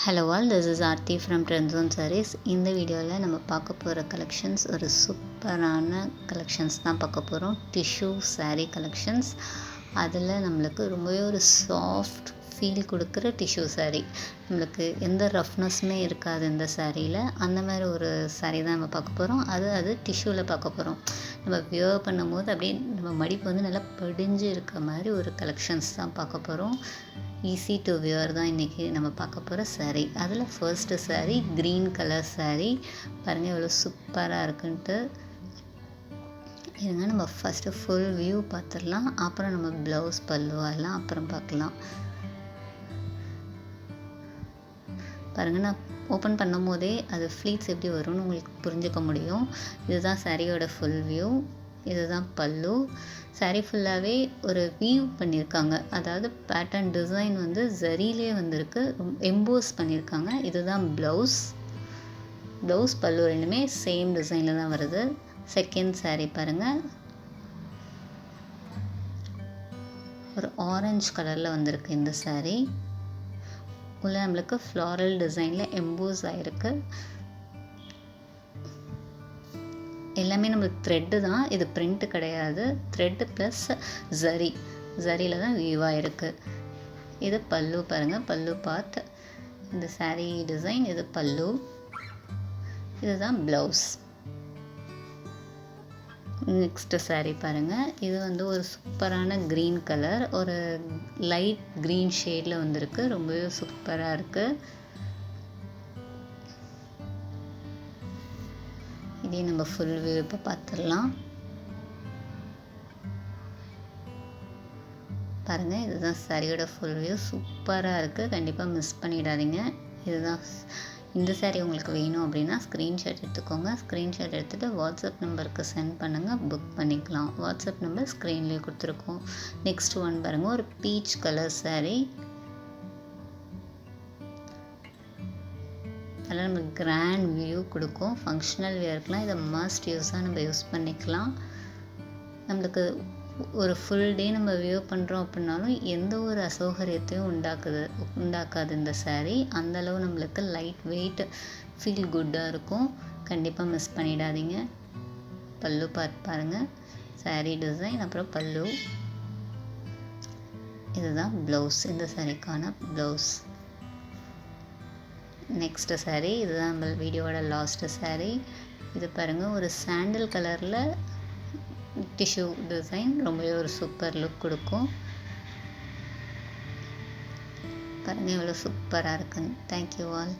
Hello all, this is Aarthi from Trends on sarees. இந்த வீடியோவில் நம்ம பார்க்க போகிற கலெக்ஷன்ஸ் ஒரு சூப்பரான கலெக்ஷன்ஸ் தான் பார்க்க போகிறோம். Tissue sari collections. அதில் நம்மளுக்கு ரொம்பவே ஒரு சாஃப்ட் ஃபீல் கொடுக்குற டிஷ்யூ சாரீ. நம்மளுக்கு எந்த ரஃப்னஸுமே இருக்காது இந்த சாரியில். அந்த மாதிரி ஒரு சாரீ தான் நம்ம பார்க்க போகிறோம். அது டிஷ்யூவில் பார்க்க போகிறோம். நம்ம வியர் பண்ணும்போது அப்படியே நம்ம மடிப்பு வந்து நல்லா படிஞ்சு இருக்க மாதிரி ஒரு கலெக்ஷன்ஸ் தான் பார்க்க போகிறோம். ஈஸி டு வியர் தான் இன்றைக்கி நம்ம பார்க்க போகிற சாரீ. அதில் first sari green colour sari. பாருங்கள் எவ்வளோ சூப்பராக இருக்குன்ட்டு. இருங்க, நம்ம ஃபஸ்ட்டு ஃபுல் வியூ பார்த்துடலாம். அப்புறம் நம்ம ப்ளவுஸ் பல்லுவெல்லாம் அப்புறம் பார்க்கலாம். பாருங்கள், நான் ஓப்பன் பண்ணும் போதே அது ஃப்ளீட்ஸ் எப்படி வரும்னு உங்களுக்கு புரிஞ்சுக்க முடியும். இதுதான் சாரியோட ஃபுல் வியூ. இதுதான் பல்லு. சாரீ ஃபுல்லாகவே ஒரு வீவ் பண்ணியிருக்காங்க. அதாவது பேட்டர்ன் டிசைன் வந்து ஜரியிலே வந்திருக்கு, எம்போஸ் பண்ணியிருக்காங்க. இதுதான் ப்ளவுஸ். பல்லு ரெண்டுமே சேம் டிசைனில் தான் வருது. செகண்ட் சாரீ பாருங்கள், ஒரு ஆரஞ்சு கலரில் வந்திருக்கு இந்த சாரீ. உள்ள நம்மளுக்கு ஃப்ளாரல் டிசைனில் எம்போஸ் ஆகிருக்கு. எல்லாமே நம்மளுக்கு த்ரெட்டு தான், இது பிரிண்ட்டு கிடையாது. த்ரெட்டு ப்ளஸ் ஜரியில் தான் வீவாக இருக்குது. இது பல்லு பாருங்கள், பல்லு பார்ட். இந்த சாரீ டிசைன், இது பல்லு. இதுதான் ப்ளவுஸ். நெக்ஸ்ட்டு சாரீ பாருங்கள், இது வந்து ஒரு சூப்பரான க்ரீன் கலர், ஒரு லைட் க்ரீன் ஷேடில் வந்திருக்கு. ரொம்பவே சூப்பராக இருக்குது. இதே நம்ம ஃபுல் வியூ இப்போ பார்த்துடலாம். பாருங்கள், இதுதான் சாரியோட ஃபுல் வியூ. சூப்பராக இருக்குது, கண்டிப்பாக மிஸ் பண்ணிடாதீங்க. இதுதான் இந்த சாரீ உங்களுக்கு வேணும் அப்படின்னா ஸ்க்ரீன்ஷாட் எடுத்துக்கோங்க. ஸ்க்ரீன்ஷாட் எடுத்துகிட்டு வாட்ஸ்அப் நம்பருக்கு சென்ட் பண்ணுங்கள், புக் பண்ணிக்கலாம். வாட்ஸ்அப் நம்பர் ஸ்க்ரீன்லேயே கொடுத்துருக்கோம். நெக்ஸ்ட் ஒன் பாருங்கள், ஒரு பீச் கலர் சாரீ. அதெல்லாம் நமக்கு கிராண்ட் வியூ கொடுக்கும். ஃபங்க்ஷனல் வியர்க்கெலாம் இதை மஸ்ட் யூஸாக நம்ம யூஸ் பண்ணிக்கலாம். நம்மளுக்கு ஒரு ஃபுல் டே நம்ம வியூ பண்ணுறோம் அப்படின்னாலும் எந்த ஒரு அசௌகரியத்தையும் உண்டாக்காது இந்த சாரீ. அந்தளவு நம்மளுக்கு லைட் வெயிட், ஃபீல் குட்டாக இருக்கும். கண்டிப்பாக மிஸ் பண்ணிடாதீங்க. பல்லு பாருங்கள், சாரீ டிசைன், அப்புறம் பல்லு. இதுதான் ப்ளவுஸ், இந்த சாரீக்கான ப்ளவுஸ். நெக்ஸ்ட்டு சாரீ, இதுதான் நம்ம வீடியோவோட லாஸ்ட்டு சாரீ. இது பாருங்கள், ஒரு சாண்டில் கலரில் டிஷ்யூ டிசைன். ரொம்பவே ஒரு சூப்பர் லுக் கொடுக்கும். பாருங்கள் எவ்வளோ சூப்பராக இருக்குன்னு. Thank you all.